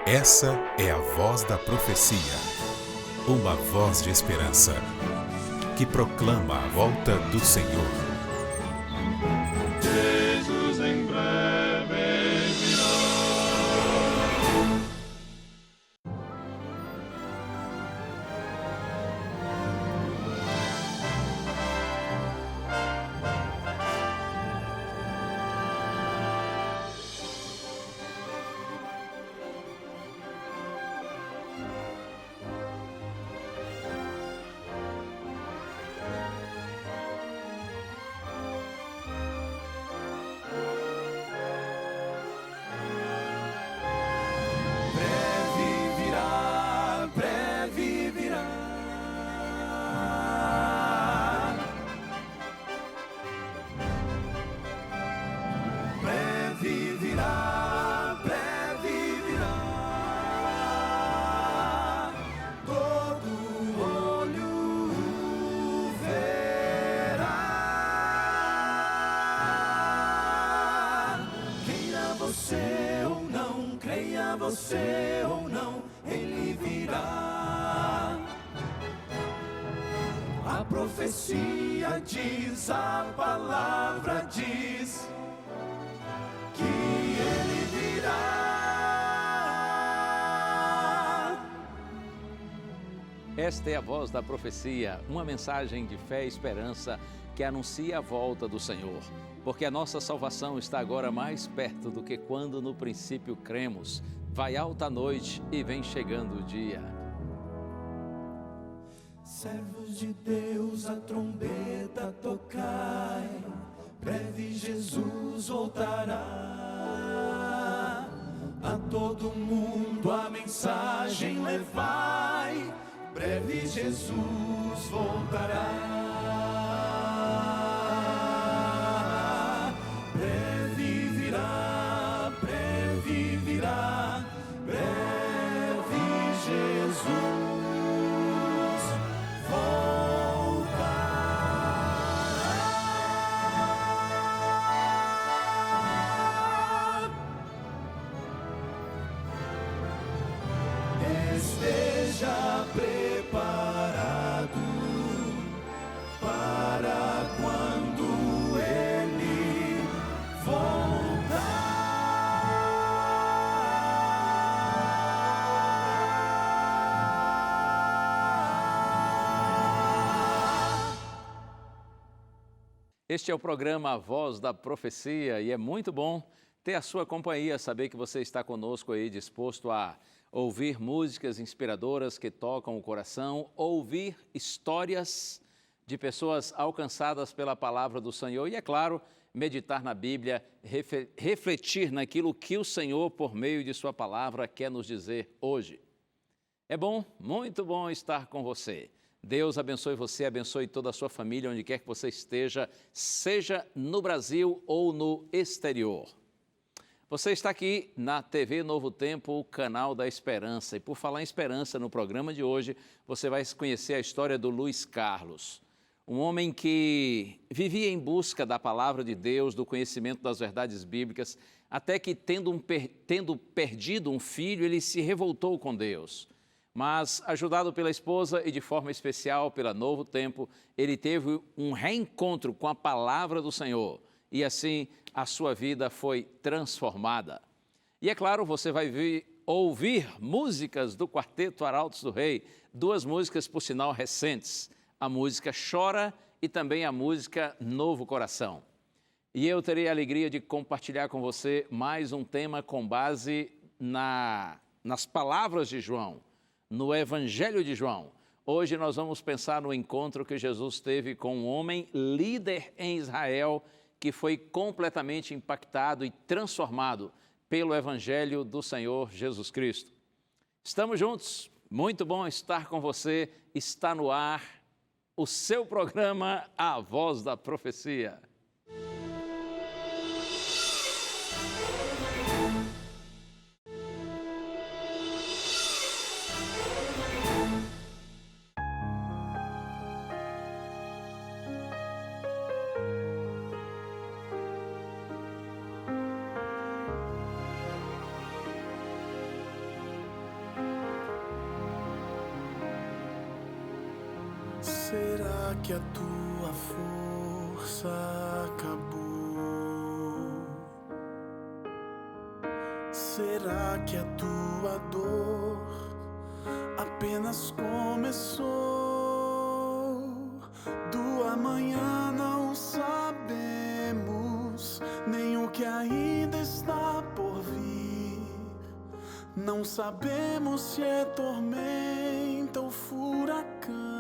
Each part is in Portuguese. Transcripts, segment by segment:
Essa é a voz da profecia, uma voz de esperança, que proclama a volta do Senhor. Jesus em breve virá. Você ou não, ele virá. A profecia diz, a palavra diz que ele virá. Esta é a voz da profecia, uma mensagem de fé e esperança que anuncia a volta do Senhor. Porque a nossa salvação está agora mais perto do que quando no princípio cremos. Vai alta a noite e vem chegando o dia. Servos de Deus, a trombeta tocai, breve Jesus voltará. A todo mundo a mensagem levai, breve Jesus voltará. Breve virá, breve virá, breve Jesus voltará. Esteja preparado para quando ele voltar. Este é o programa A Voz da Profecia e é muito bom ter a sua companhia, saber que você está conosco aí disposto a ouvir músicas inspiradoras que tocam o coração, ouvir histórias de pessoas alcançadas pela palavra do Senhor e, é claro, meditar na Bíblia, refletir naquilo que o Senhor, por meio de sua palavra, quer nos dizer hoje. É bom, muito bom estar com você. Deus abençoe você, abençoe toda a sua família, onde quer que você esteja, seja no Brasil ou no exterior. Você está aqui na TV Novo Tempo, o canal da Esperança. E por falar em esperança, no programa de hoje, você vai conhecer a história do Luiz Carlos. Um homem que vivia em busca da palavra de Deus, do conhecimento das verdades bíblicas, até que, tendo perdido um filho, ele se revoltou com Deus. Mas, ajudado pela esposa e de forma especial pela Novo Tempo, ele teve um reencontro com a palavra do Senhor. E assim, a sua vida foi transformada. E é claro, você vai ouvir músicas do Quarteto Arautos do Rei, duas músicas, por sinal, recentes. A música Chora e também a música Novo Coração. E eu terei a alegria de compartilhar com você mais um tema com base nas palavras de João, no Evangelho de João. Hoje nós vamos pensar no encontro que Jesus teve com um homem líder em Israel, que foi completamente impactado e transformado pelo Evangelho do Senhor Jesus Cristo. Estamos juntos, muito bom estar com você, está no ar o seu programa A Voz da Profecia. Será que a tua força acabou? Será que a tua dor apenas começou? Do amanhã não sabemos, nem o que ainda está por vir. Não sabemos se é tormenta ou furacão.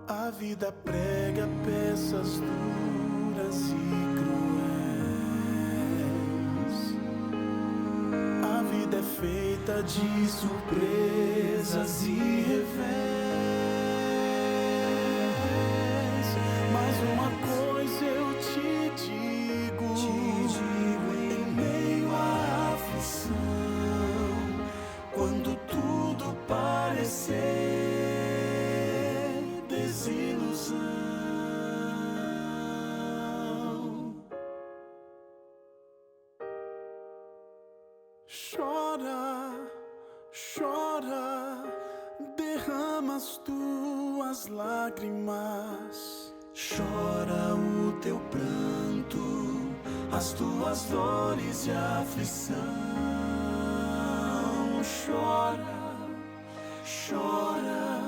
A vida prega peças duras e cruéis. A vida é feita de surpresas e revés. Mas uma coisa eu te digo, em meio à aflição, quando tudo parecer desilusão, chora, chora, derrama as tuas lágrimas, chora o teu pranto, as tuas dores e aflição. Chora, chora,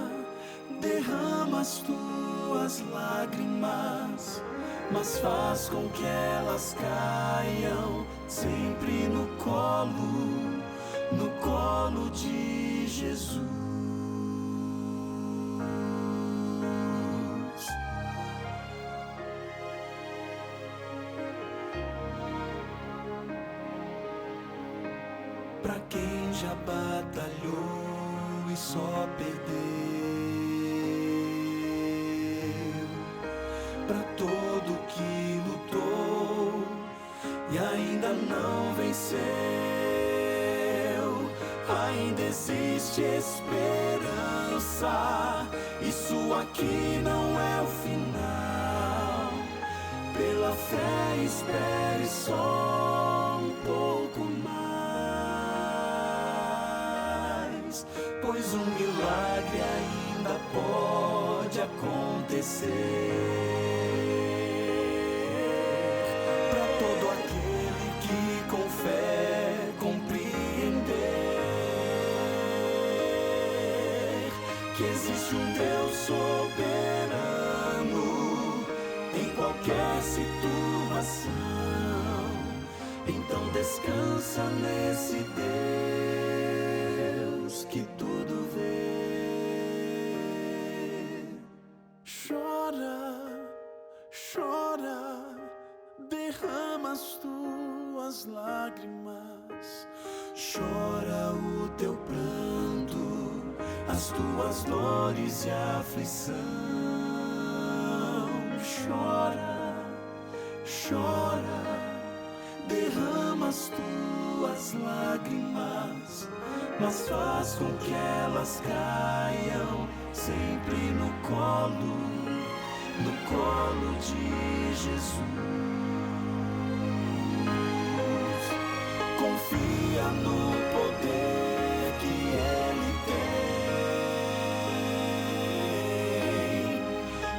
derrama as tuas lágrimas, mas faz com que elas caiam sempre no colo de Jesus. Pra quem já batalhou e só perdeu, pra todo que lutou e ainda não venceu, ainda existe esperança. Isso aqui não é o final. Pela fé espere só um pouco mais, pois um milagre ainda pode acontecer. Para todo aquele que com fé compreender que existe um Deus soberano em qualquer situação, então descansa nesse Deus que tudo vê. Chora, chora, derrama as tuas lágrimas, chora o teu pranto, as tuas dores e aflição. Chora, chora, derrama as tuas lágrimas, mas faz com que elas caiam sempre no colo de Jesus. Confia no poder que Ele tem,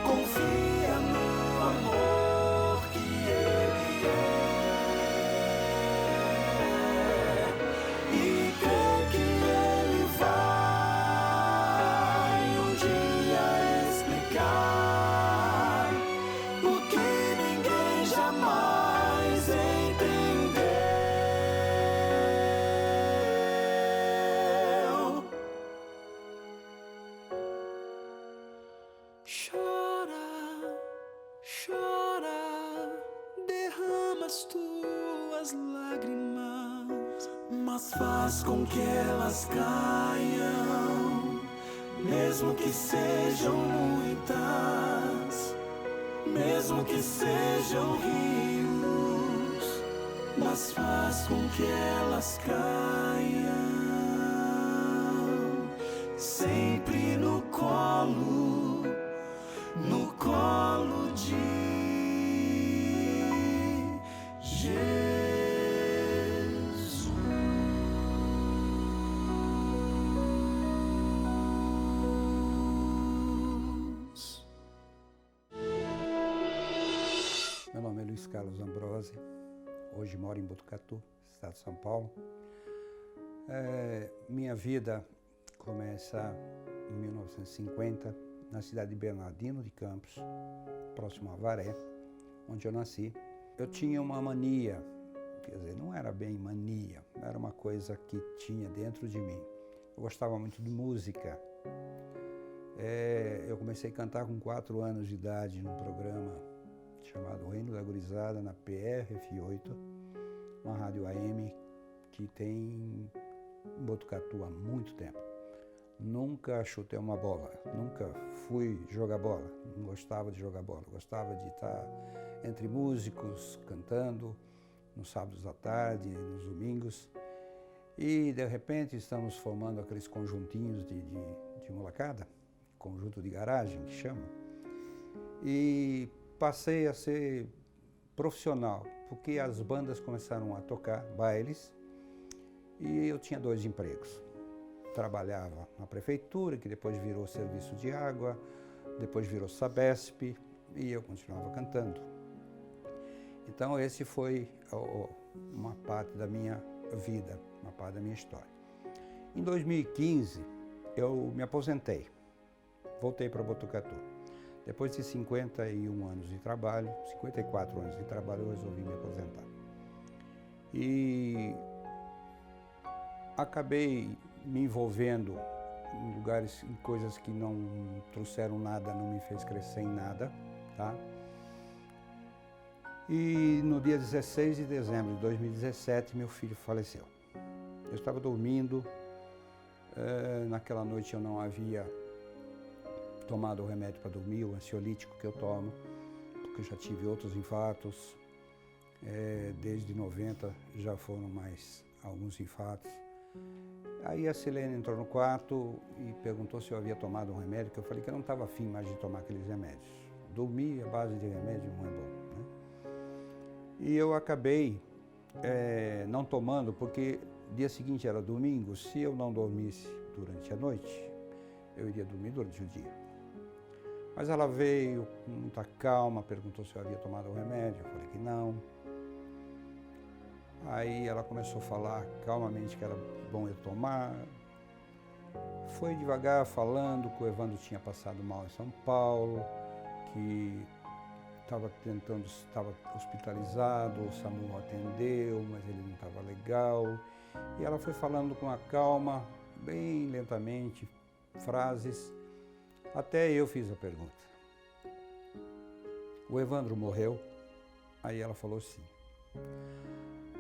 confia no amor que Ele é, e crê que Ele vai um dia explicar o que ninguém jamais entendeu. Chora, chora, derrama as tuas lágrimas, mas faz com que elas caiam, mesmo que sejam muitas, mesmo que sejam rios, mas faz com que elas caiam sempre no colo de Jesus. Carlos Ambrosi, hoje moro em Botucatu, estado de São Paulo. Minha vida começa em 1950, na cidade de Bernardino de Campos, próximo a Avaré, onde eu nasci. Eu tinha uma mania, quer dizer, não era bem mania, era uma coisa que tinha dentro de mim. Eu gostava muito de música. Eu comecei a cantar com 4 anos de idade num programa chamado Reino da Gurizada, na PRF8, uma rádio AM que tem em Botucatu há muito tempo. Nunca chutei uma bola, nunca fui jogar bola, não gostava de jogar bola, gostava de estar entre músicos, cantando, nos sábados à tarde, nos domingos. E, de repente, estamos formando aqueles conjuntinhos de molecada, conjunto de garagem, que chama. E passei a ser profissional, porque as bandas começaram a tocar bailes e eu tinha 2 empregos. Trabalhava na prefeitura, que depois virou serviço de água, depois virou Sabesp, e eu continuava cantando. Então, esse foi uma parte da minha vida, uma parte da minha história. Em 2015, eu me aposentei, voltei para Botucatu. Depois de 51 anos de trabalho, 54 anos de trabalho, eu resolvi me aposentar. E acabei me envolvendo em lugares, em coisas que não trouxeram nada, não me fez crescer em nada, tá? E no dia 16 de dezembro de 2017, meu filho faleceu. Eu estava dormindo, naquela noite eu não havia tomado o remédio para dormir, o ansiolítico que eu tomo, porque eu já tive outros infartos. Desde 90 já foram mais alguns infartos. Aí a Silene entrou no quarto e perguntou se eu havia tomado um remédio, que eu falei que eu não estava afim mais de tomar aqueles remédios. Dormir à base de remédio não é bom, né? E eu acabei não tomando, porque dia seguinte era domingo, se eu não dormisse durante a noite, eu iria dormir durante o dia. Mas ela veio com muita calma, perguntou se eu havia tomado o remédio, eu falei que não. Aí ela começou a falar calmamente que era bom eu tomar. Foi devagar falando que o Evandro tinha passado mal em São Paulo, que estava hospitalizado, o SAMU atendeu, mas ele não estava legal. E ela foi falando com a calma, bem lentamente, frases, até eu fiz a pergunta. O Evandro morreu? Aí ela falou sim.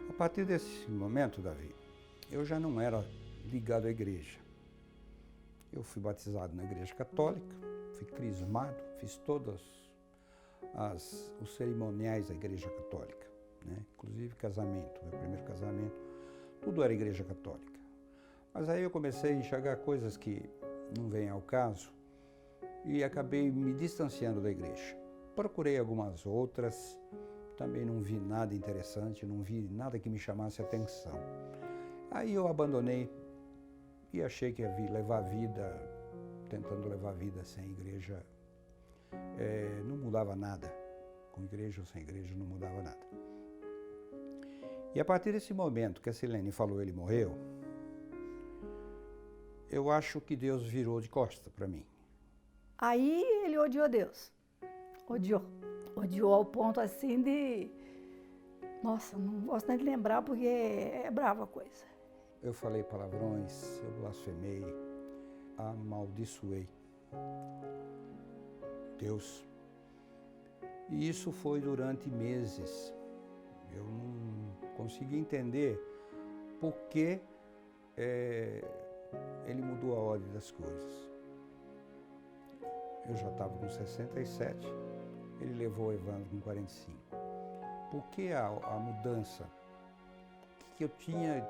A partir desse momento, Davi, eu já não era ligado à igreja. Eu fui batizado na igreja católica, fui crismado, fiz todos os cerimoniais da igreja católica, né? Inclusive casamento, meu primeiro casamento, tudo era igreja católica. Mas aí eu comecei a enxergar coisas que não vêm ao caso e acabei me distanciando da igreja. Procurei algumas outras, também não vi nada interessante, não vi nada que me chamasse atenção. Aí eu abandonei e achei que ia levar a vida, tentando levar a vida sem igreja, não mudava nada. Com igreja ou sem igreja não mudava nada. E a partir desse momento que a Silene falou ele morreu, eu acho que Deus virou de costa para mim. Aí ele odiou Deus. Odiou ao ponto assim de... Nossa, não gosto nem de lembrar porque é brava a coisa. Eu falei palavrões, eu blasfemei, amaldiçoei Deus. E isso foi durante meses. Eu não consegui entender por que ele mudou a ordem das coisas. Eu já estava com 67, ele levou o Evandro com 45. Por que a mudança? O que eu tinha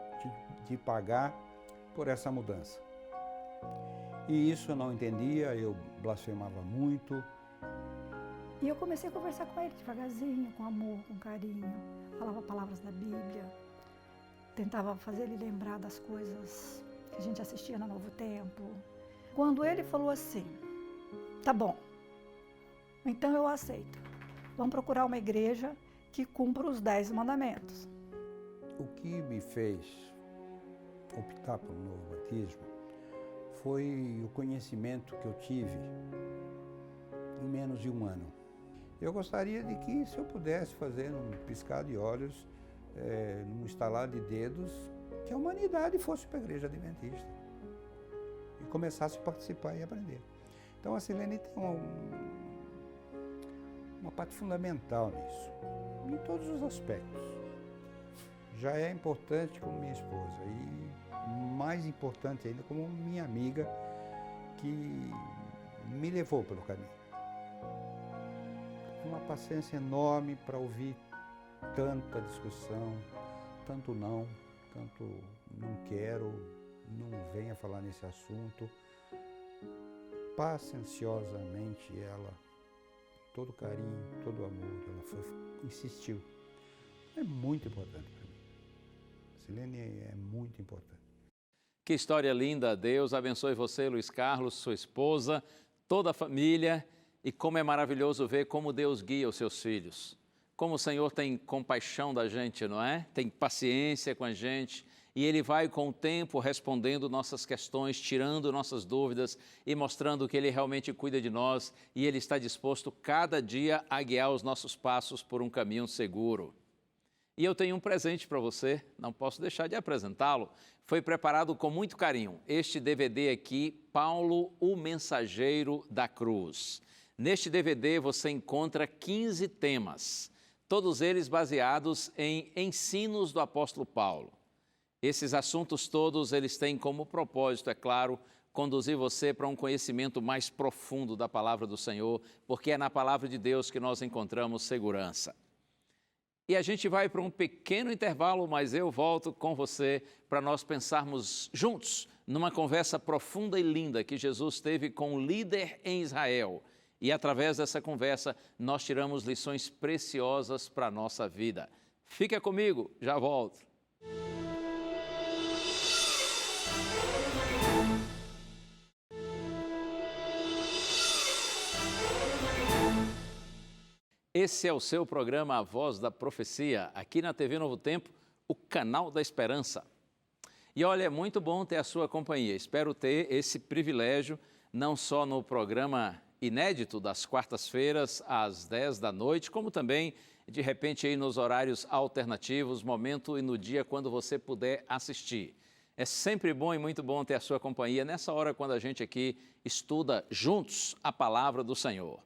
de pagar por essa mudança? E isso eu não entendia, eu blasfemava muito. E eu comecei a conversar com ele devagarzinho, com amor, com carinho. Falava palavras da Bíblia, tentava fazer ele lembrar das coisas que a gente assistia no Novo Tempo. Quando ele falou assim, tá bom, então eu aceito. Vamos procurar uma igreja que cumpra os 10 mandamentos. O que me fez optar pelo novo batismo foi o conhecimento que eu tive em menos de um ano. Eu gostaria de que, se eu pudesse fazer num piscar de olhos, num estalar de dedos, que a humanidade fosse para a Igreja Adventista e começasse a participar e aprender. Então a Silene tem uma parte fundamental nisso, em todos os aspectos. Já é importante como minha esposa e mais importante ainda como minha amiga que me levou pelo caminho. Uma paciência enorme para ouvir tanta discussão, tanto não quero, não venha falar nesse assunto. Pacienciosamente ela, todo carinho, todo amor, ela insistiu. É muito importante para mim. Silene é muito importante. Que história linda. Deus abençoe você, Luiz Carlos, sua esposa, toda a família. E como é maravilhoso ver como Deus guia os seus filhos. Como o Senhor tem compaixão da gente, não é? Tem paciência com a gente. E Ele vai com o tempo respondendo nossas questões, tirando nossas dúvidas e mostrando que Ele realmente cuida de nós. E Ele está disposto cada dia a guiar os nossos passos por um caminho seguro. E eu tenho um presente para você, não posso deixar de apresentá-lo. Foi preparado com muito carinho. Este DVD aqui, Paulo, o Mensageiro da Cruz. Neste DVD você encontra 15 temas, todos eles baseados em ensinos do apóstolo Paulo. Esses assuntos todos, eles têm como propósito, é claro, conduzir você para um conhecimento mais profundo da palavra do Senhor, porque é na palavra de Deus que nós encontramos segurança. E a gente vai para um pequeno intervalo, mas eu volto com você para nós pensarmos juntos numa conversa profunda e linda que Jesus teve com um líder em Israel. E através dessa conversa, nós tiramos lições preciosas para a nossa vida. Fica comigo, já volto. Esse é o seu programa A Voz da Profecia, aqui na TV Novo Tempo, o canal da esperança. E olha, é muito bom ter a sua companhia. Espero ter esse privilégio, não só no programa inédito das quartas-feiras às 10 da noite, como também, de repente, aí nos horários alternativos, momento e no dia quando você puder assistir. É sempre bom e muito bom ter a sua companhia nessa hora quando a gente aqui estuda juntos a palavra do Senhor.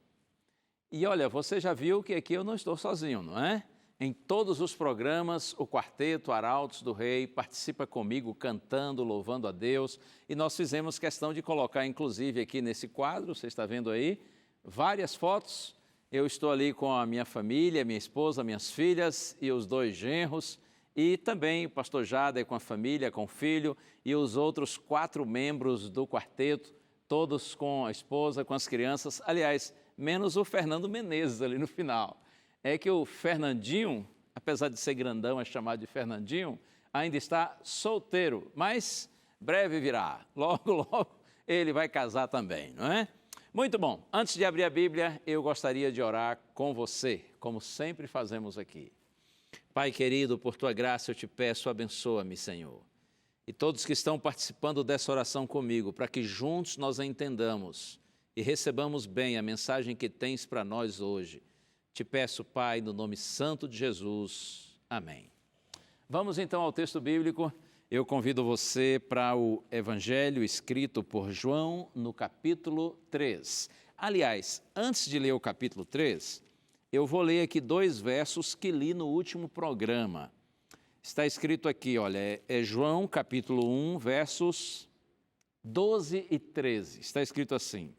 E olha, você já viu que aqui eu não estou sozinho, não é? Em todos os programas, o Quarteto Arautos do Rei participa comigo cantando, louvando a Deus. E nós fizemos questão de colocar, inclusive, aqui nesse quadro, você está vendo aí, várias fotos. Eu estou ali com a minha família, minha esposa, minhas filhas e os 2 genros. E também o pastor Jader com a família, com o filho e os outros 4 membros do quarteto, todos com a esposa, com as crianças. Aliás, menos o Fernando Menezes ali no final. É que o Fernandinho, apesar de ser grandão, é chamado de Fernandinho, ainda está solteiro, mas breve virá. Logo, logo ele vai casar também, não é? Muito bom. Antes de abrir a Bíblia, eu gostaria de orar com você, como sempre fazemos aqui. Pai querido, por Tua graça eu te peço, abençoa-me, Senhor. E todos que estão participando dessa oração comigo, para que juntos nós a entendamos e recebamos bem a mensagem que tens para nós hoje. Te peço, Pai, no nome santo de Jesus. Amém. Vamos então ao texto bíblico. Eu convido você para o Evangelho escrito por João no capítulo 3. Aliás, antes de ler o capítulo 3, eu vou ler aqui 2 versos que li no último programa. Está escrito aqui, olha, é João capítulo 1, versos 12 e 13. Está escrito assim: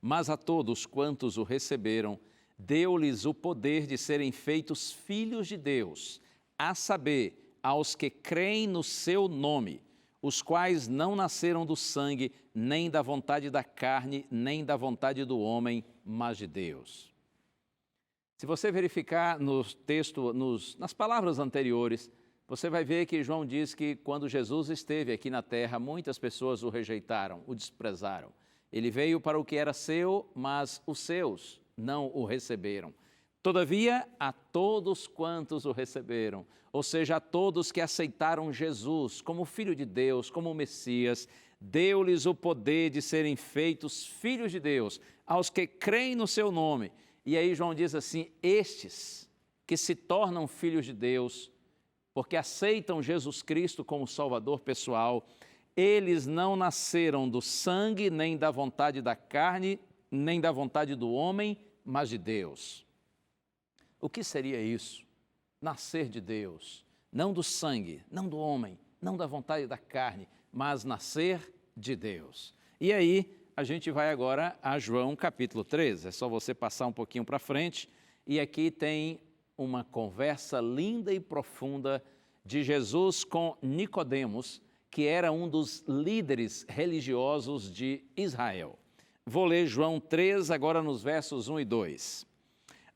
Mas a todos quantos o receberam, deu-lhes o poder de serem feitos filhos de Deus, a saber, aos que creem no seu nome, os quais não nasceram do sangue, nem da vontade da carne, nem da vontade do homem, mas de Deus. Se você verificar no texto, nas palavras anteriores, você vai ver que João diz que quando Jesus esteve aqui na terra, muitas pessoas o rejeitaram, o desprezaram. Ele veio para o que era seu, mas os seus não o receberam. Todavia, a todos quantos o receberam, ou seja, a todos que aceitaram Jesus como Filho de Deus, como Messias, deu-lhes o poder de serem feitos filhos de Deus, aos que creem no seu nome. E aí João diz assim, estes que se tornam filhos de Deus, porque aceitam Jesus Cristo como Salvador pessoal, eles não nasceram do sangue, nem da vontade da carne, nem da vontade do homem, mas de Deus. O que seria isso? Nascer de Deus, não do sangue, não do homem, não da vontade da carne, mas nascer de Deus. E aí, a gente vai agora a João capítulo 13, é só você passar um pouquinho para frente, e aqui tem uma conversa linda e profunda de Jesus com Nicodemos, que era um dos líderes religiosos de Israel. Vou ler João 3, agora nos versos 1 e 2.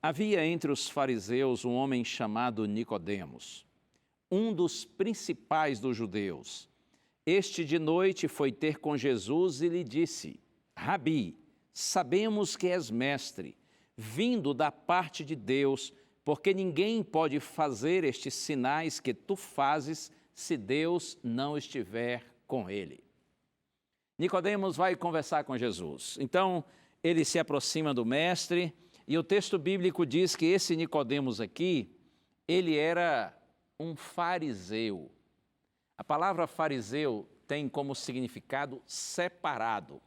Havia entre os fariseus um homem chamado Nicodemos, um dos principais dos judeus. Este de noite foi ter com Jesus e lhe disse, Rabi, sabemos que és mestre, vindo da parte de Deus, porque ninguém pode fazer estes sinais que tu fazes se Deus não estiver com ele. Nicodemos vai conversar com Jesus. Então, ele se aproxima do mestre e o texto bíblico diz que esse Nicodemos aqui, ele era um fariseu. A palavra fariseu tem como significado separado.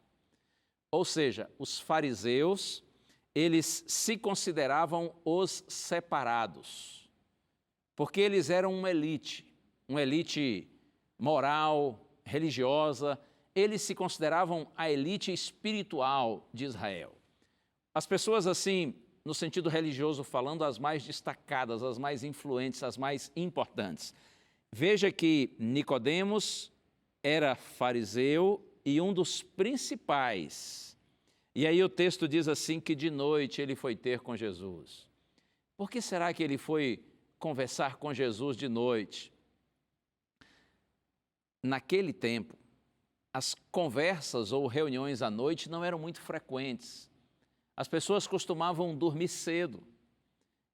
Ou seja, os fariseus, eles se consideravam os separados, porque eles eram uma elite moral, religiosa, eles se consideravam a elite espiritual de Israel. As pessoas assim, no sentido religioso falando, as mais destacadas, as mais influentes, as mais importantes. Veja que Nicodemos era fariseu e um dos principais. E aí o texto diz assim que de noite ele foi ter com Jesus. Por que será que ele foi conversar com Jesus de noite? Naquele tempo, as conversas ou reuniões à noite não eram muito frequentes. As pessoas costumavam dormir cedo,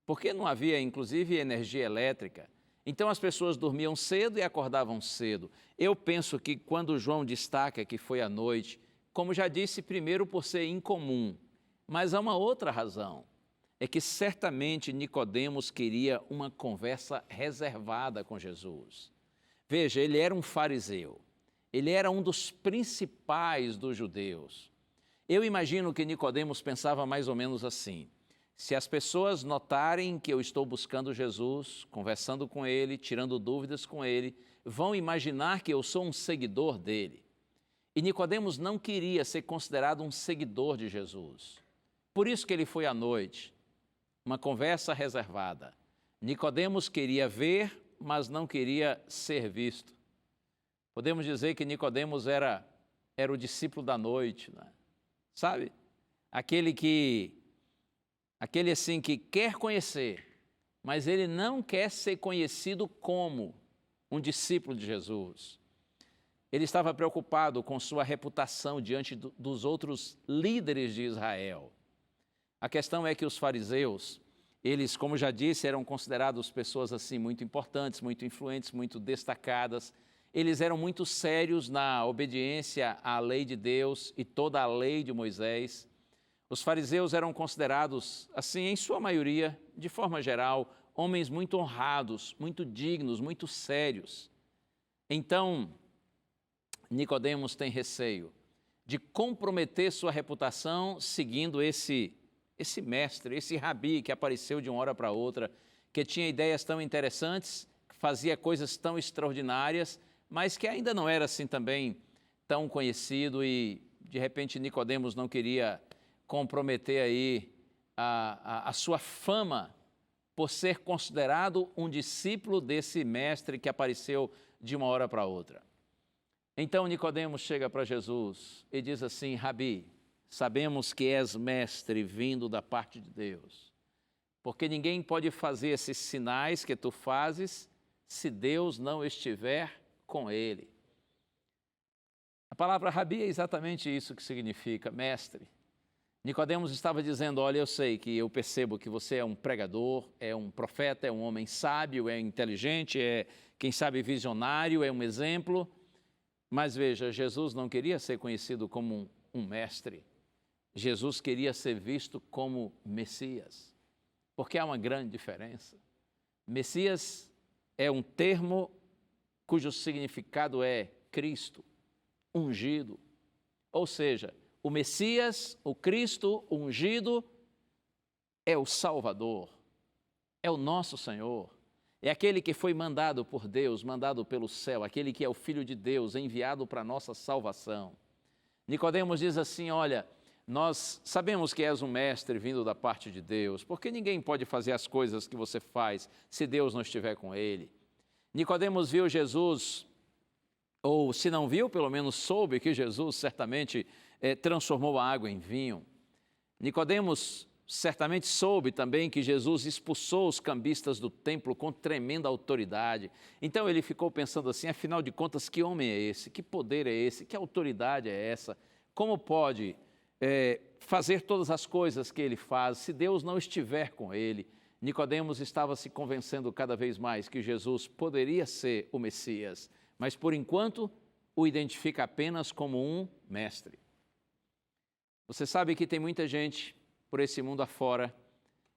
porque não havia, inclusive, energia elétrica. Então, as pessoas dormiam cedo e acordavam cedo. Eu penso que quando João destaca que foi à noite, como já disse, primeiro por ser incomum, mas há uma outra razão. É que certamente Nicodemos queria uma conversa reservada com Jesus. Veja, ele era um fariseu. Ele era um dos principais dos judeus. Eu imagino que Nicodemos pensava mais ou menos assim: se as pessoas notarem que eu estou buscando Jesus, conversando com ele, tirando dúvidas com ele, vão imaginar que eu sou um seguidor dele. E Nicodemos não queria ser considerado um seguidor de Jesus. Por isso que ele foi à noite, uma conversa reservada. Nicodemos queria ver, mas não queria ser visto. Podemos dizer que Nicodemos era o discípulo da noite, né? Sabe? Aquele assim que quer conhecer, mas ele não quer ser conhecido como um discípulo de Jesus. Ele estava preocupado com sua reputação diante dos outros líderes de Israel. A questão é que os fariseus, eles, como já disse, eram considerados pessoas assim muito importantes, muito influentes, muito destacadas. Eles eram muito sérios na obediência à lei de Deus e toda a lei de Moisés. Os fariseus eram considerados, assim, em sua maioria, de forma geral, homens muito honrados, muito dignos, muito sérios. Então, Nicodemos tem receio de comprometer sua reputação seguindo esse mestre, esse rabi que apareceu de uma hora para outra, que tinha ideias tão interessantes, fazia coisas tão extraordinárias, mas que ainda não era assim também tão conhecido e, de repente, Nicodemos não queria comprometer aí a sua fama por ser considerado um discípulo desse mestre que apareceu de uma hora para outra. Então Nicodemos chega para Jesus e diz assim: Rabi, sabemos que és mestre vindo da parte de Deus, porque ninguém pode fazer esses sinais que tu fazes se Deus não estiver com ele. A palavra Rabi é exatamente isso que significa mestre. Nicodemos estava dizendo, olha, eu percebo que você é um pregador, é um profeta, é um homem sábio, é inteligente, é, quem sabe, visionário, é um exemplo. Mas veja, Jesus não queria ser conhecido como um mestre. Jesus queria ser visto como Messias, porque há uma grande diferença. Messias é um termo cujo significado é Cristo, ungido. Ou seja, o Messias, o Cristo ungido, é o Salvador, é o nosso Senhor, é aquele que foi mandado por Deus, mandado pelo céu, aquele que é o Filho de Deus, enviado para a nossa salvação. Nicodemos diz assim, olha, nós sabemos que és um mestre vindo da parte de Deus, porque ninguém pode fazer as coisas que você faz se Deus não estiver com ele. Nicodemos viu Jesus, ou se não viu, pelo menos soube que Jesus certamente transformou a água em vinho. Nicodemos certamente soube também que Jesus expulsou os cambistas do templo com tremenda autoridade. Então ele ficou pensando assim, afinal de contas, que homem é esse? Que poder é esse? Que autoridade é essa? Como pode fazer todas as coisas que ele faz se Deus não estiver com ele? Nicodemos estava se convencendo cada vez mais que Jesus poderia ser o Messias, mas por enquanto o identifica apenas como um mestre. Você sabe que tem muita gente por esse mundo afora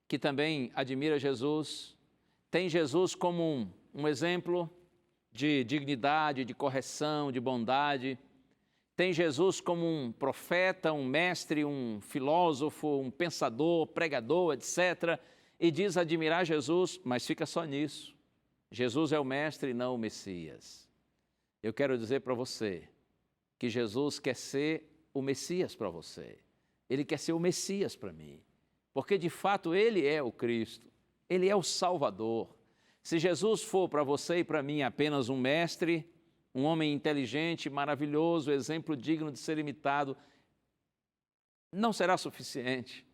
que também admira Jesus, tem Jesus como um exemplo de dignidade, de correção, de bondade, tem Jesus como um profeta, um mestre, um filósofo, um pensador, pregador, etc., e diz admirar Jesus, mas fica só nisso. Jesus é o mestre e não o Messias. Eu quero dizer para você que Jesus quer ser o Messias para você. Ele quer ser o Messias para mim, porque de fato Ele é o Cristo, Ele é o Salvador. Se Jesus for para você e para mim apenas um mestre, um homem inteligente, maravilhoso, exemplo digno de ser imitado, não será suficiente.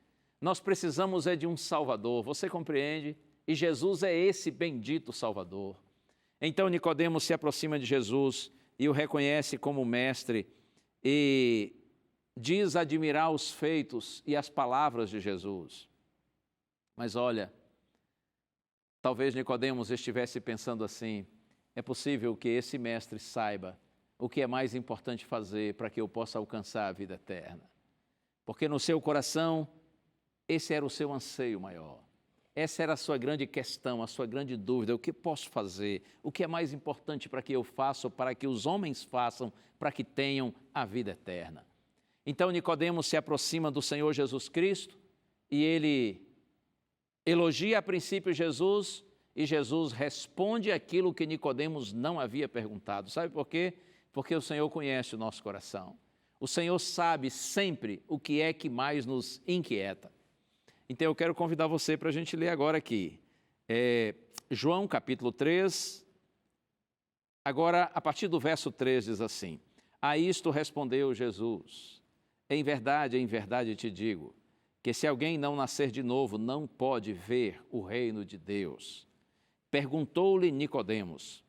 Nós precisamos de um Salvador, você compreende? E Jesus é esse bendito Salvador. Então Nicodemos se aproxima de Jesus e o reconhece como mestre e diz admirar os feitos e as palavras de Jesus. Mas olha, talvez Nicodemos estivesse pensando assim, é possível que esse mestre saiba o que é mais importante fazer para que eu possa alcançar a vida eterna. Porque no seu coração, esse era o seu anseio maior. Essa era a sua grande questão, a sua grande dúvida, o que posso fazer? O que é mais importante para que eu faça ou para que os homens façam para que tenham a vida eterna? Então Nicodemos se aproxima do Senhor Jesus Cristo e ele elogia a princípio Jesus e Jesus responde aquilo que Nicodemos não havia perguntado. Sabe por quê? Porque o Senhor conhece o nosso coração. O Senhor sabe sempre o que é que mais nos inquieta. Então eu quero convidar você para a gente ler agora aqui. João capítulo 3, agora a partir do verso 3 diz assim, a isto respondeu Jesus, em verdade te digo, que se alguém não nascer de novo, não pode ver o reino de Deus. Perguntou-lhe Nicodemos,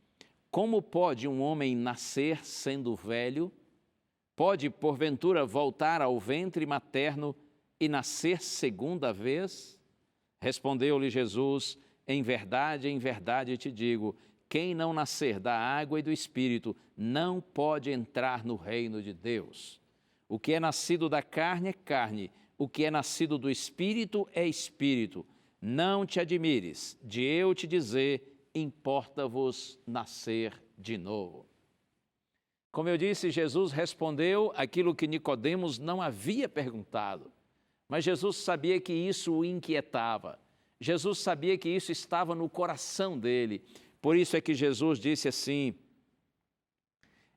como pode um homem nascer sendo velho? Pode, porventura, voltar ao ventre materno e nascer segunda vez? Respondeu-lhe Jesus, em verdade te digo, quem não nascer da água e do Espírito não pode entrar no reino de Deus. O que é nascido da carne é carne, o que é nascido do Espírito é Espírito. Não te admires de eu te dizer, importa-vos nascer de novo. Como eu disse, Jesus respondeu aquilo que Nicodemos não havia perguntado, mas Jesus sabia que isso o inquietava. Jesus sabia que isso estava no coração dele. Por isso é que Jesus disse assim,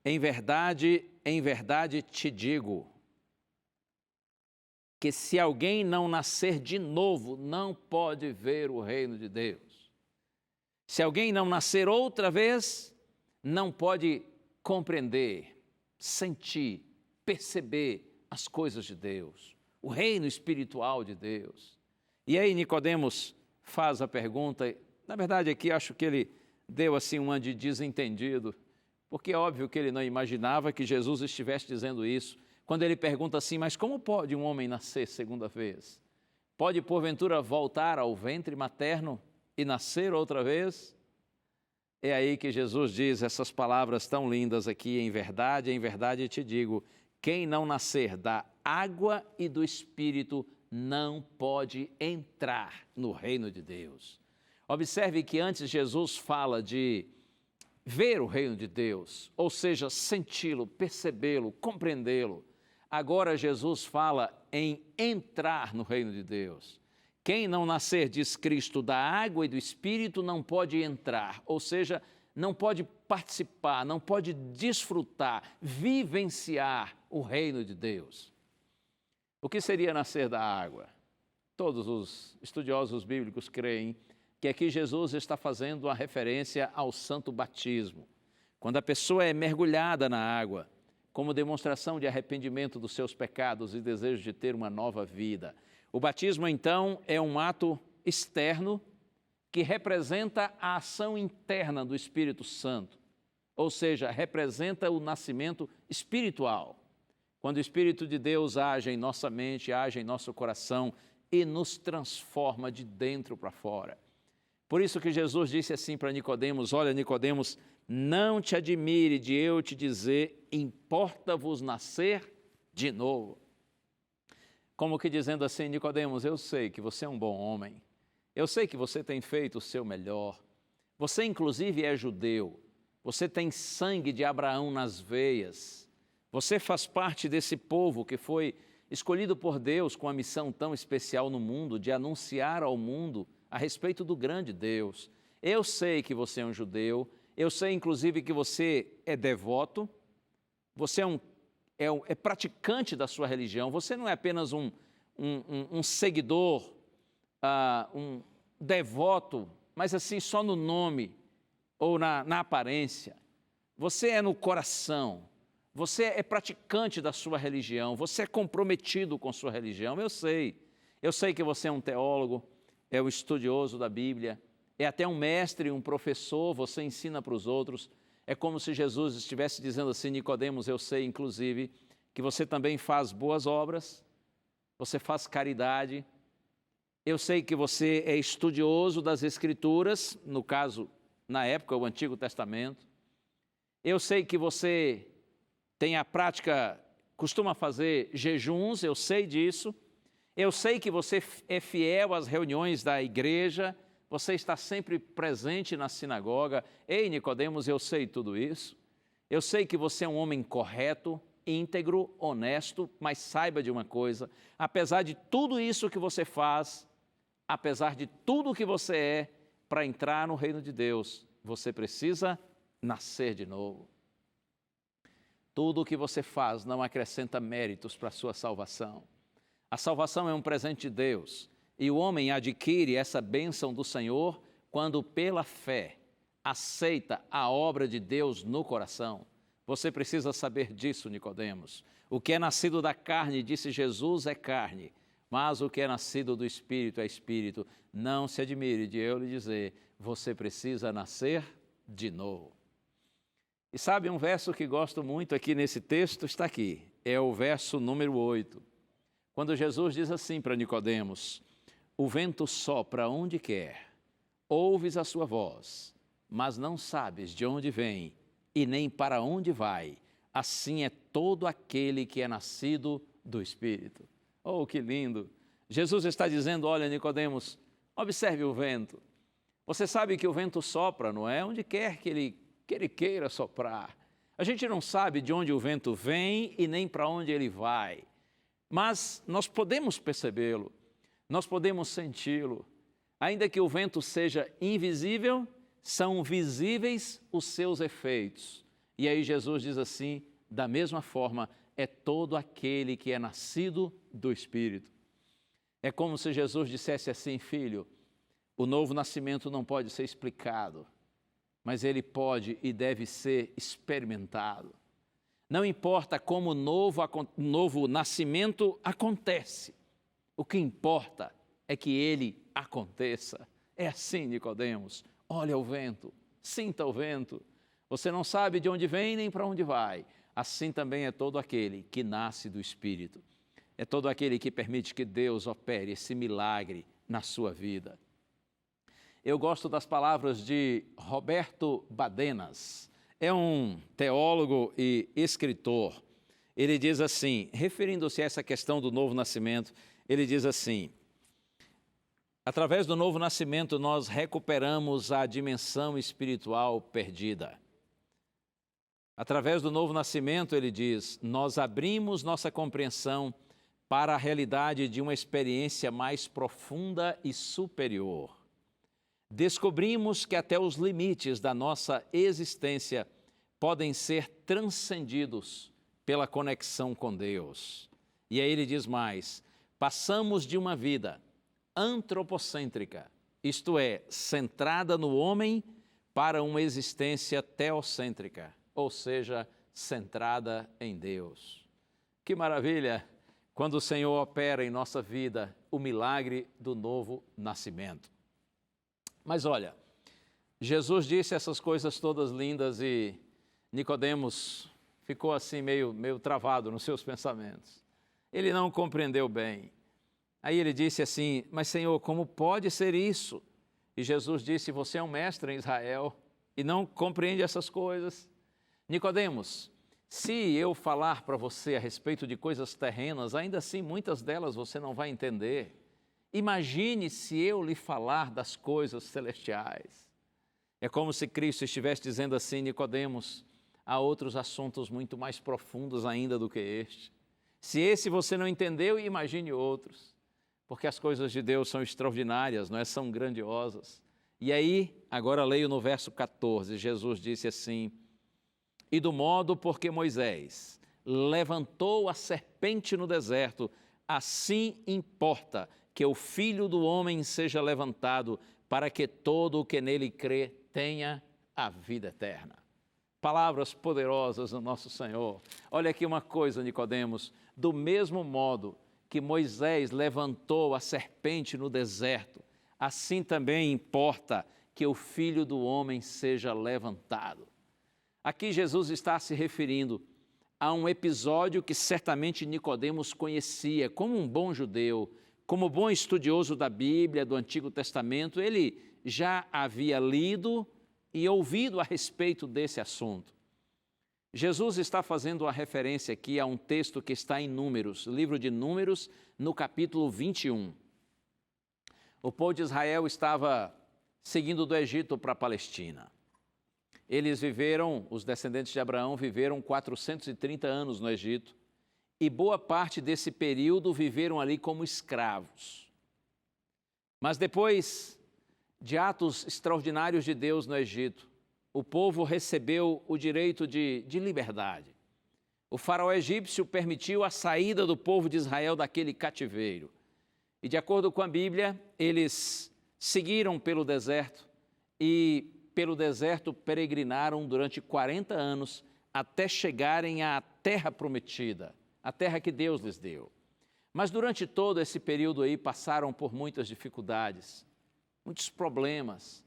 em verdade te digo, que se alguém não nascer de novo, não pode ver o reino de Deus. Se alguém não nascer outra vez, não pode compreender, sentir, perceber as coisas de Deus, o reino espiritual de Deus. E aí Nicodemos faz a pergunta, na verdade aqui acho que ele deu assim uma de desentendido, porque é óbvio que ele não imaginava que Jesus estivesse dizendo isso, quando ele pergunta assim, mas como pode um homem nascer segunda vez? Pode, porventura, voltar ao ventre materno e nascer outra vez? É aí que Jesus diz essas palavras tão lindas aqui, em verdade te digo, quem não nascer da água e do Espírito não pode entrar no reino de Deus. Observe que antes Jesus fala de ver o reino de Deus, ou seja, senti-lo, percebê-lo, compreendê-lo. Agora Jesus fala em entrar no reino de Deus. Quem não nascer, diz Cristo, da água e do Espírito não pode entrar, ou seja, não pode participar, não pode desfrutar, vivenciar o reino de Deus. O que seria nascer da água? Todos os estudiosos bíblicos creem que aqui Jesus está fazendo uma referência ao santo batismo. Quando a pessoa é mergulhada na água, como demonstração de arrependimento dos seus pecados e desejo de ter uma nova vida. O batismo, então, é um ato externo que representa a ação interna do Espírito Santo, ou seja, representa o nascimento espiritual. Quando o Espírito de Deus age em nossa mente, age em nosso coração e nos transforma de dentro para fora. Por isso que Jesus disse assim para Nicodemos, olha, Nicodemos, não te admire de eu te dizer, importa-vos nascer de novo. Como que dizendo assim, Nicodemos, eu sei que você é um bom homem, eu sei que você tem feito o seu melhor, você inclusive é judeu, você tem sangue de Abraão nas veias, você faz parte desse povo que foi escolhido por Deus com a missão tão especial no mundo de anunciar ao mundo a respeito do grande Deus. Eu sei que você é um judeu, eu sei inclusive que você é devoto, você é praticante da sua religião, você não é apenas um seguidor, um devoto, mas assim só no nome ou na aparência. Você é no coração, você é praticante da sua religião, você é comprometido com sua religião, eu sei que você é um teólogo, é um estudioso da Bíblia, é até um mestre, um professor, você ensina para os outros. É como se Jesus estivesse dizendo assim, Nicodemos, eu sei, inclusive, que você também faz boas obras, você faz caridade, eu sei que você é estudioso das Escrituras, no caso, na época, o Antigo Testamento, eu sei que você tem a prática, costuma fazer jejuns, eu sei disso, eu sei que você é fiel às reuniões da igreja, você está sempre presente na sinagoga. Ei, Nicodemos, eu sei tudo isso. Eu sei que você é um homem correto, íntegro, honesto, mas saiba de uma coisa, apesar de tudo isso que você faz, apesar de tudo que você é, para entrar no reino de Deus, você precisa nascer de novo. Tudo o que você faz não acrescenta méritos para a sua salvação. A salvação é um presente de Deus e o homem adquire essa bênção do Senhor quando, pela fé, aceita a obra de Deus no coração. Você precisa saber disso, Nicodemos. O que é nascido da carne, disse Jesus, é carne, mas o que é nascido do Espírito é Espírito. Não se admire de eu lhe dizer, você precisa nascer de novo. E sabe, um verso que gosto muito aqui nesse texto está aqui, é o verso número 8. Quando Jesus diz assim para Nicodemos, o vento sopra onde quer, ouves a sua voz, mas não sabes de onde vem e nem para onde vai. Assim é todo aquele que é nascido do Espírito. Oh, que lindo! Jesus está dizendo, olha, Nicodemos, observe o vento. Você sabe que o vento sopra, não é? Onde quer que ele queira soprar. A gente não sabe de onde o vento vem e nem para onde ele vai. Mas nós podemos percebê-lo, nós podemos senti-lo. Ainda que o vento seja invisível, são visíveis os seus efeitos. E aí Jesus diz assim, da mesma forma, é todo aquele que é nascido do Espírito. É como se Jesus dissesse assim, filho, o novo nascimento não pode ser explicado, mas ele pode e deve ser experimentado. Não importa como o novo nascimento acontece, o que importa é que ele aconteça. É assim, Nicodemos, olha o vento, sinta o vento. Você não sabe de onde vem nem para onde vai. assim também é todo aquele que nasce do Espírito. É todo aquele que permite que Deus opere esse milagre na sua vida. Eu gosto das palavras de Roberto Badenas. É um teólogo e escritor. Ele diz assim, referindo-se a essa questão do novo nascimento, ele diz assim: através do novo nascimento nós recuperamos a dimensão espiritual perdida. Através do novo nascimento, ele diz, nós abrimos nossa compreensão para a realidade de uma experiência mais profunda e superior. Descobrimos que até os limites da nossa existência podem ser transcendidos pela conexão com Deus. E aí ele diz mais, passamos de uma vida antropocêntrica, isto é, centrada no homem, para uma existência teocêntrica, ou seja, centrada em Deus. Que maravilha quando o Senhor opera em nossa vida o milagre do novo nascimento. Mas olha, Jesus disse essas coisas todas lindas e Nicodemos ficou assim meio travado nos seus pensamentos. Ele não compreendeu bem. Aí ele disse assim, mas Senhor, como pode ser isso? E Jesus disse, você é um mestre em Israel e não compreende essas coisas. Nicodemos, se eu falar para você a respeito de coisas terrenas, ainda assim muitas delas você não vai entender. Imagine se eu lhe falar das coisas celestiais. É como se Cristo estivesse dizendo assim, Nicodemos, há outros assuntos muito mais profundos ainda do que este. Se esse você não entendeu, imagine outros. Porque as coisas de Deus são extraordinárias, não é? São grandiosas. E aí, agora leio no verso 14, Jesus disse assim, e do modo porque Moisés levantou a serpente no deserto, assim importa que o Filho do Homem seja levantado, para que todo o que nele crê tenha a vida eterna. Palavras poderosas do nosso Senhor. Olha aqui uma coisa, Nicodemos, do mesmo modo que Moisés levantou a serpente no deserto, assim também importa que o Filho do Homem seja levantado. Aqui Jesus está se referindo a um episódio que certamente Nicodemos conhecia como um bom judeu, como bom estudioso da Bíblia, do Antigo Testamento, ele já havia lido e ouvido a respeito desse assunto. Jesus está fazendo uma referência aqui a um texto que está em Números, livro de Números, no capítulo 21. O povo de Israel estava seguindo do Egito para a Palestina. Eles viveram, os descendentes de Abraão viveram 430 anos no Egito e boa parte desse período viveram ali como escravos. Mas depois de atos extraordinários de Deus no Egito, o povo recebeu o direito de liberdade. O faraó egípcio permitiu a saída do povo de Israel daquele cativeiro. E de acordo com a Bíblia, eles seguiram pelo deserto e pelo deserto peregrinaram durante 40 anos até chegarem à terra prometida, a terra que Deus lhes deu. Mas durante todo esse período aí passaram por muitas dificuldades, muitos problemas,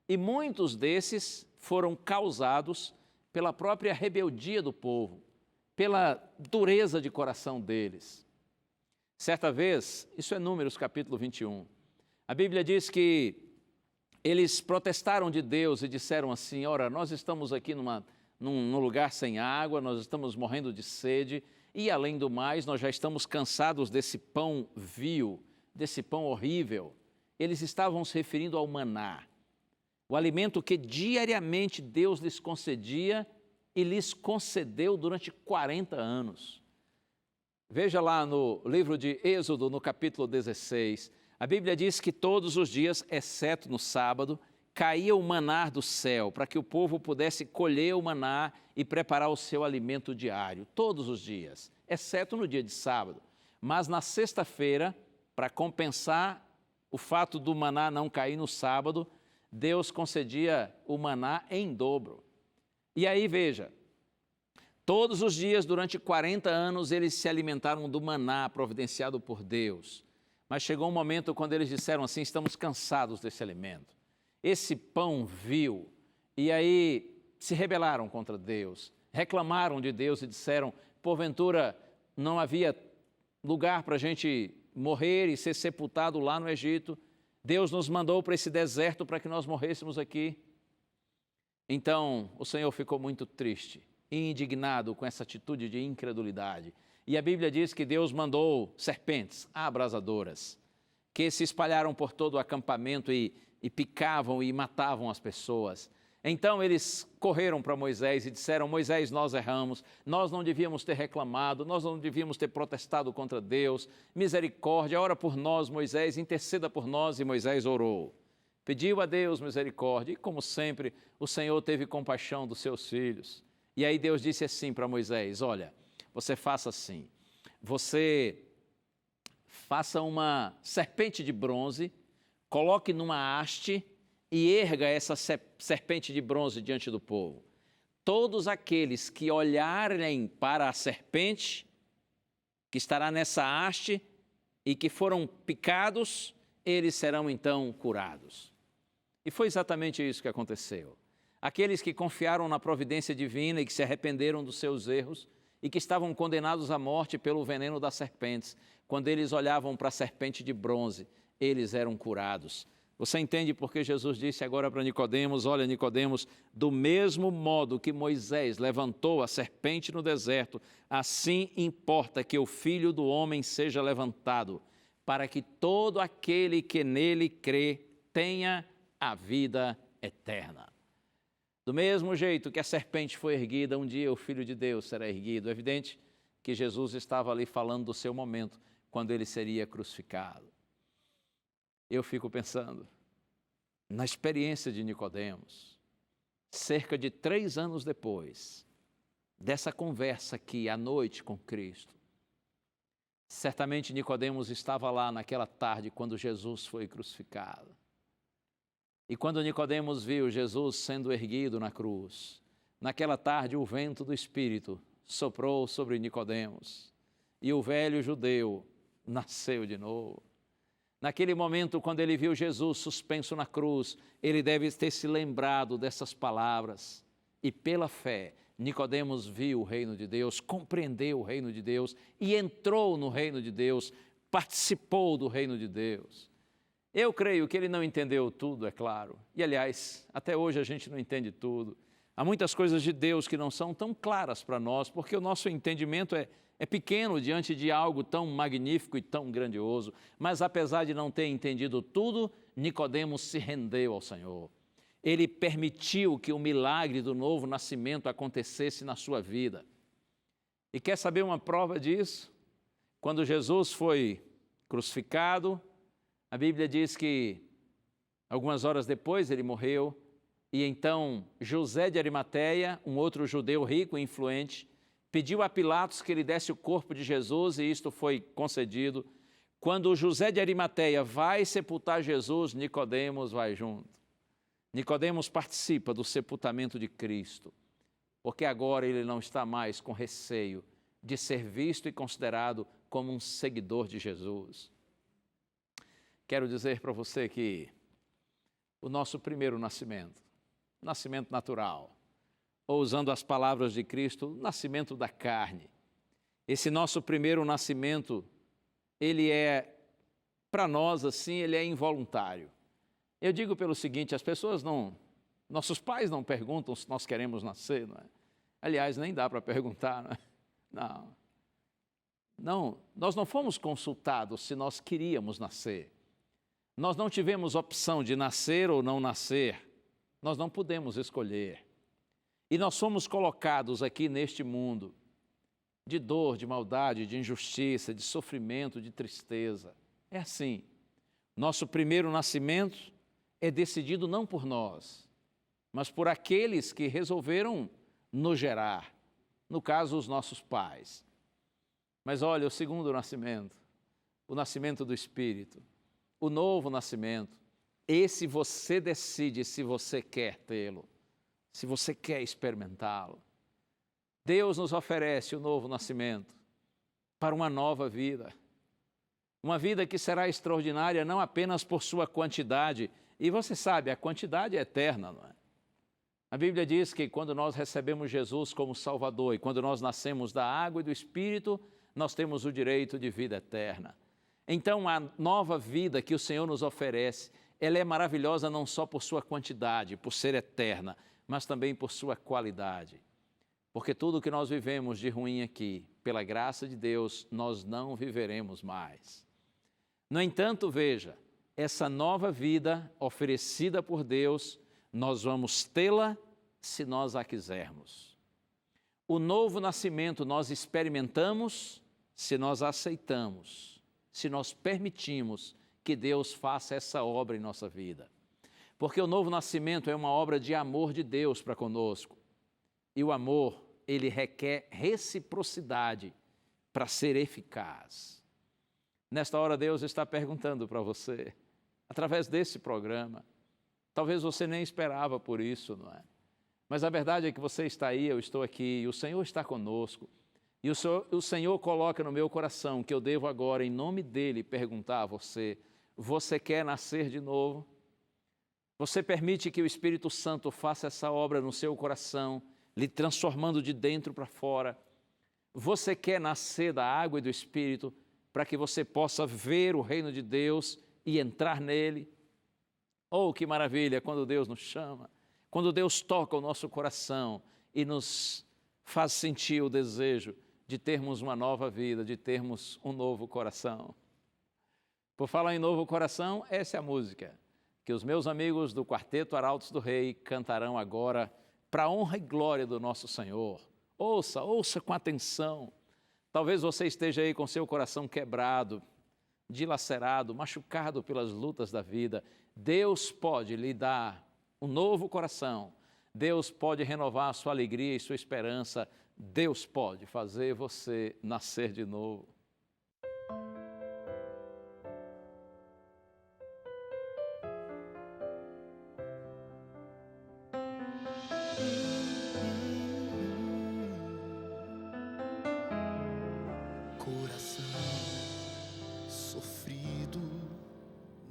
e muitos desses foram causados pela própria rebeldia do povo, pela dureza de coração deles. Certa vez, isso é Números capítulo 21, a Bíblia diz que eles protestaram de Deus e disseram assim, ora, nós estamos aqui num lugar sem água, nós estamos morrendo de sede e, além do mais, nós já estamos cansados desse pão vil, desse pão horrível. Eles estavam se referindo ao maná, o alimento que diariamente Deus lhes concedia e lhes concedeu durante 40 anos. Veja lá no livro de Êxodo, no capítulo 16, a Bíblia diz que todos os dias, exceto no sábado, caía o maná do céu, para que o povo pudesse colher o maná e preparar o seu alimento diário, todos os dias, exceto no dia de sábado. Mas na sexta-feira, para compensar o fato do maná não cair no sábado, Deus concedia o maná em dobro. E aí veja, todos os dias, durante 40 anos, eles se alimentaram do maná providenciado por Deus. Mas chegou um momento quando eles disseram assim, estamos cansados desse alimento, esse pão vil. E aí se rebelaram contra Deus, reclamaram de Deus e disseram, porventura não havia lugar para a gente morrer e ser sepultado lá no Egito? Deus nos mandou para esse deserto para que nós morrêssemos aqui. Então o Senhor ficou muito triste e indignado com essa atitude de incredulidade. E a Bíblia diz que Deus mandou serpentes abrasadoras, que se espalharam por todo o acampamento e picavam e matavam as pessoas. Então eles correram para Moisés e disseram, Moisés, nós erramos, nós não devíamos ter reclamado, nós não devíamos ter protestado contra Deus, misericórdia, ora por nós, Moisés, interceda por nós. E Moisés orou, pediu a Deus misericórdia e, como sempre, o Senhor teve compaixão dos seus filhos. E aí Deus disse assim para Moisés, olha, você faça assim, você faça uma serpente de bronze, coloque numa haste e erga essa serpente de bronze diante do povo. Todos aqueles que olharem para a serpente, que estará nessa haste, e que foram picados, eles serão então curados. E foi exatamente isso que aconteceu. Aqueles que confiaram na providência divina e que se arrependeram dos seus erros e que estavam condenados à morte pelo veneno das serpentes, quando eles olhavam para a serpente de bronze, eles eram curados. Você entende porque Jesus disse agora para Nicodemos, olha Nicodemos, do mesmo modo que Moisés levantou a serpente no deserto, assim importa que o Filho do Homem seja levantado, para que todo aquele que nele crê tenha a vida eterna. Do mesmo jeito que a serpente foi erguida, um dia o Filho de Deus será erguido. É evidente que Jesus estava ali falando do seu momento, quando ele seria crucificado. Eu fico pensando na experiência de Nicodemos, cerca de 3 anos depois dessa conversa aqui à noite com Cristo. Certamente Nicodemos estava lá naquela tarde quando Jesus foi crucificado. E quando Nicodemos viu Jesus sendo erguido na cruz, naquela tarde o vento do Espírito soprou sobre Nicodemos e o velho judeu nasceu de novo. Naquele momento, quando ele viu Jesus suspenso na cruz, ele deve ter se lembrado dessas palavras. E pela fé, Nicodemos viu o reino de Deus, compreendeu o reino de Deus e entrou no reino de Deus, participou do reino de Deus. Eu creio que ele não entendeu tudo, é claro. E, aliás, até hoje a gente não entende tudo. Há muitas coisas de Deus que não são tão claras para nós, porque o nosso entendimento é pequeno diante de algo tão magnífico e tão grandioso. Mas, apesar de não ter entendido tudo, Nicodemos se rendeu ao Senhor. Ele permitiu que o milagre do novo nascimento acontecesse na sua vida. E quer saber uma prova disso? Quando Jesus foi crucificado, a Bíblia diz que algumas horas depois ele morreu, e então José de Arimateia, um outro judeu rico e influente, pediu a Pilatos que ele desse o corpo de Jesus e isto foi concedido. Quando José de Arimateia vai sepultar Jesus, Nicodemos vai junto. Nicodemos participa do sepultamento de Cristo, porque agora ele não está mais com receio de ser visto e considerado como um seguidor de Jesus. Quero dizer para você que o nosso primeiro nascimento, nascimento natural, ou usando as palavras de Cristo, o nascimento da carne. Esse nosso primeiro nascimento, ele é, para nós assim, ele é involuntário. Eu digo pelo seguinte, as pessoas nossos pais não perguntam se nós queremos nascer, não é? Aliás, nem dá para perguntar, não é? Não, nós não fomos consultados se nós queríamos nascer. Nós não tivemos opção de nascer ou não nascer. Nós não pudemos escolher. E nós fomos colocados aqui neste mundo de dor, de maldade, de injustiça, de sofrimento, de tristeza. É assim. Nosso primeiro nascimento é decidido não por nós, mas por aqueles que resolveram nos gerar. No caso, os nossos pais. Mas olha, o segundo nascimento, o nascimento do Espírito, o novo nascimento, esse você decide se você quer tê-lo, se você quer experimentá-lo. Deus nos oferece o novo nascimento para uma nova vida. Uma vida que será extraordinária não apenas por sua quantidade, e você sabe, a quantidade é eterna, não é? A Bíblia diz que quando nós recebemos Jesus como Salvador e quando nós nascemos da água e do Espírito, nós temos o direito de vida eterna. Então, a nova vida que o Senhor nos oferece, ela é maravilhosa não só por sua quantidade, por ser eterna, mas também por sua qualidade. Porque tudo que nós vivemos de ruim aqui, pela graça de Deus, nós não viveremos mais. No entanto, veja, essa nova vida oferecida por Deus, nós vamos tê-la se nós a quisermos. O novo nascimento nós experimentamos se nós aceitamos, se nós permitimos que Deus faça essa obra em nossa vida. Porque o novo nascimento é uma obra de amor de Deus para conosco. E o amor, ele requer reciprocidade para ser eficaz. Nesta hora, Deus está perguntando para você, através desse programa, talvez você nem esperava por isso, não é? Mas a verdade é que você está aí, eu estou aqui, e o Senhor está conosco. E o Senhor coloca no meu coração que eu devo agora, em nome dEle, perguntar a você, você quer nascer de novo? Você permite que o Espírito Santo faça essa obra no seu coração, lhe transformando de dentro para fora? Você quer nascer da água e do Espírito para que você possa ver o reino de Deus e entrar nele? Oh, que maravilha quando Deus nos chama, quando Deus toca o nosso coração e nos faz sentir o desejo de termos uma nova vida, de termos um novo coração. Por falar em novo coração, essa é a música que os meus amigos do Quarteto Arautos do Rei cantarão agora para a honra e glória do nosso Senhor. Ouça com atenção. Talvez você esteja aí com seu coração quebrado, dilacerado, machucado pelas lutas da vida. Deus pode lhe dar um novo coração. Deus pode renovar a sua alegria e sua esperança. Deus pode fazer você nascer de novo. Coração sofrido,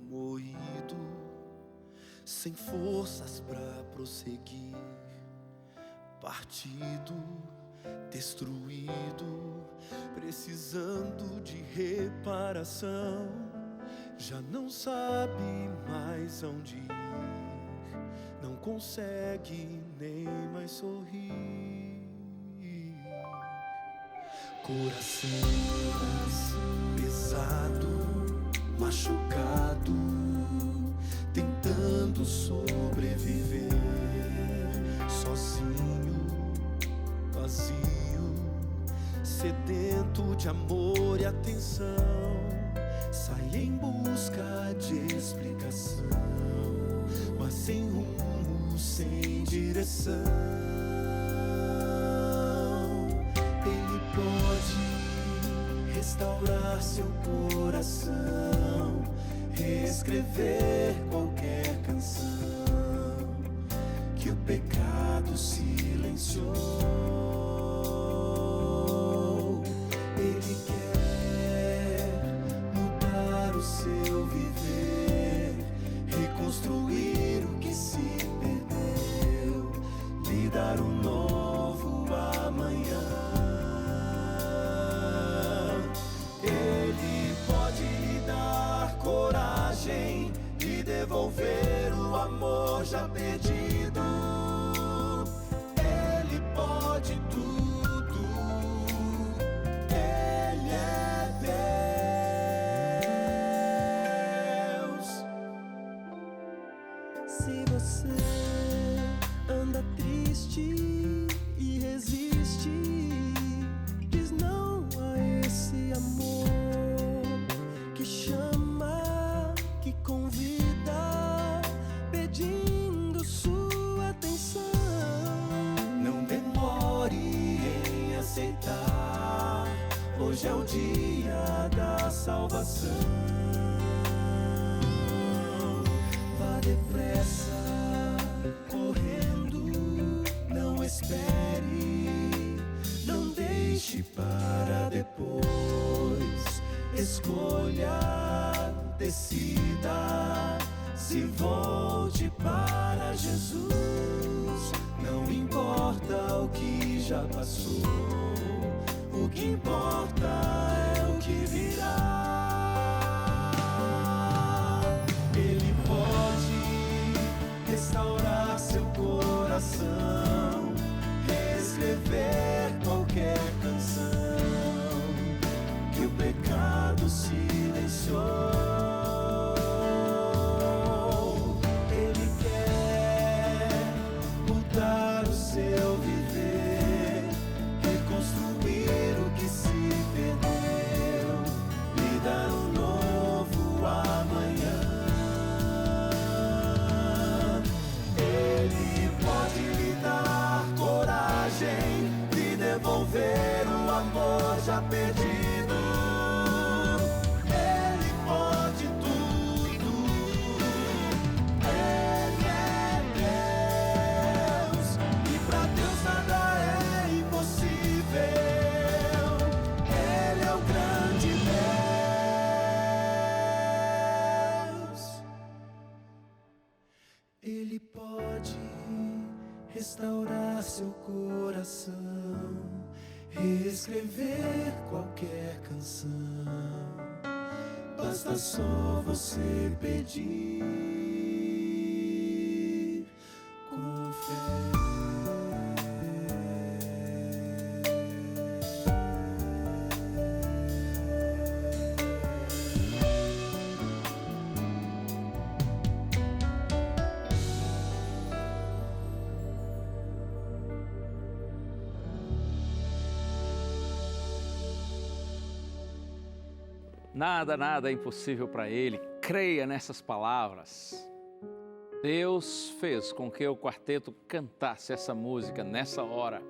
moído, sem forças pra prosseguir, partido, destruído, precisando de reparação, já não sabe mais aonde ir, não consegue nem mais sorrir. Coração pesado, machucado, tentando sobreviver, sozinho, vazio, sedento de amor e atenção, sai em busca de explicação, mas sem rumo, sem direção. Ele pode restaurar seu coração, reescrever qualquer canção que o pecado silenciou. Ele quer mudar o seu viver, reconstruir o que se perdeu, lhe dar um novo amanhã. Ele pode lhe dar coragem de devolver o amor já perdido. Ele pode tudo, Ele é Deus. Se você anda triste e resiste, diz não a esse amor que chama, que convida, pedindo sua atenção. Não demore em aceitar, hoje é o dia da salvação. Vá depressa, correndo, não espere, não deixe para depois. Escolha, decida, se volte para Jesus. já passou. O que importa é o que virá. Ele pode restaurar seu coração, reescrever qualquer canção que o pecado silenciou. Ele quer mudar o seu viver, reconstruir o que se perdeu, lhe dar um novo amanhã. Ele pode lhe dar coragem, lhe devolver o amor já perdido. Ele pode tudo. Ele é Deus, e pra Deus nada é impossível. Ele é o grande Deus. Ele pode restaurar seu coração, reescrever qualquer canção. Basta só você pedir com fé. Nada é impossível para Ele. Creia nessas palavras. Deus fez com que o quarteto cantasse essa música nessa hora,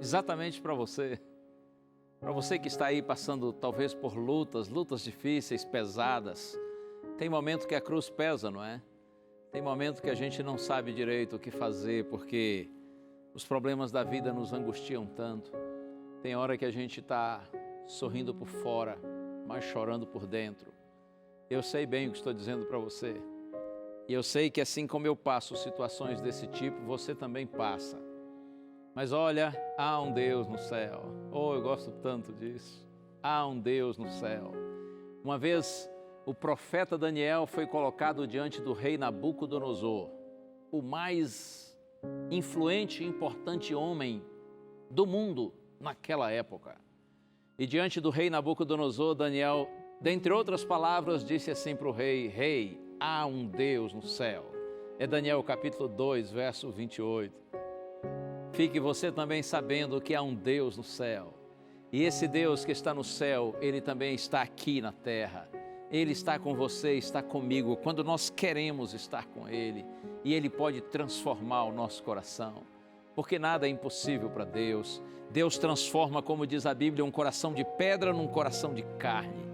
exatamente para você. Para você que está aí passando talvez por lutas difíceis, pesadas. Tem momento que a cruz pesa, não é? Tem momento que a gente não sabe direito o que fazer, porque os problemas da vida nos angustiam tanto. Tem hora que a gente está sorrindo por fora, mas chorando por dentro. Eu sei bem o que estou dizendo para você. E eu sei que assim como eu passo situações desse tipo, você também passa. Mas olha, há um Deus no céu. Oh, eu gosto tanto disso. Há um Deus no céu. Uma vez, o profeta Daniel foi colocado diante do rei Nabucodonosor, o mais influente e importante homem do mundo naquela época. E diante do rei Nabucodonosor, Daniel, dentre outras palavras, disse assim para o rei: Rei, há um Deus no céu. É Daniel capítulo 2, verso 28. Fique você também sabendo que há um Deus no céu. E esse Deus que está no céu, Ele também está aqui na terra. Ele está com você, está comigo, quando nós queremos estar com Ele. E Ele pode transformar o nosso coração, porque nada é impossível para Deus. Deus transforma, como diz a Bíblia, um coração de pedra num coração de carne.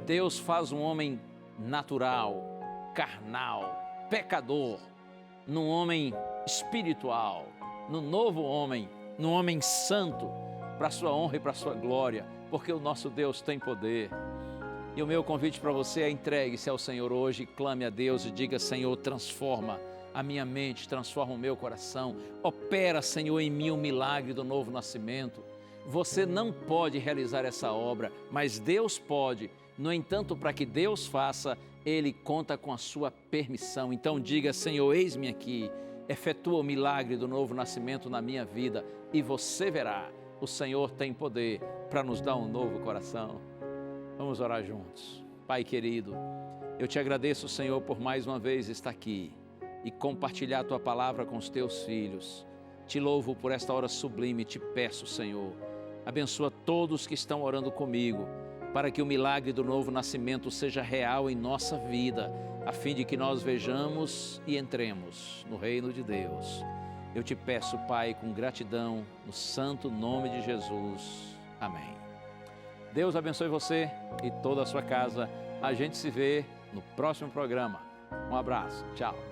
Deus faz um homem natural, carnal, pecador, num homem espiritual, num novo homem, num homem santo, para a sua honra e para a sua glória, porque o nosso Deus tem poder. E o meu convite para você é: entregue-se ao Senhor hoje, clame a Deus e diga: Senhor, transforma a minha mente, transforma o meu coração, opera, Senhor, em mim o milagre do novo nascimento. Você não pode realizar essa obra, mas Deus pode. No entanto, para que Deus faça, Ele conta com a sua permissão. Então diga: Senhor, eis-me aqui, efetua o milagre do novo nascimento na minha vida, e você verá, o Senhor tem poder para nos dar um novo coração. Vamos orar juntos. Pai querido, eu te agradeço, Senhor, por mais uma vez estar aqui e compartilhar a Tua palavra com os Teus filhos. Te louvo por esta hora sublime e te peço, Senhor, abençoa todos que estão orando comigo, para que o milagre do novo nascimento seja real em nossa vida, a fim de que nós vejamos e entremos no reino de Deus. Eu te peço, Pai, com gratidão, no santo nome de Jesus. Amém. Deus abençoe você e toda a sua casa. A gente se vê no próximo programa. Um abraço. Tchau.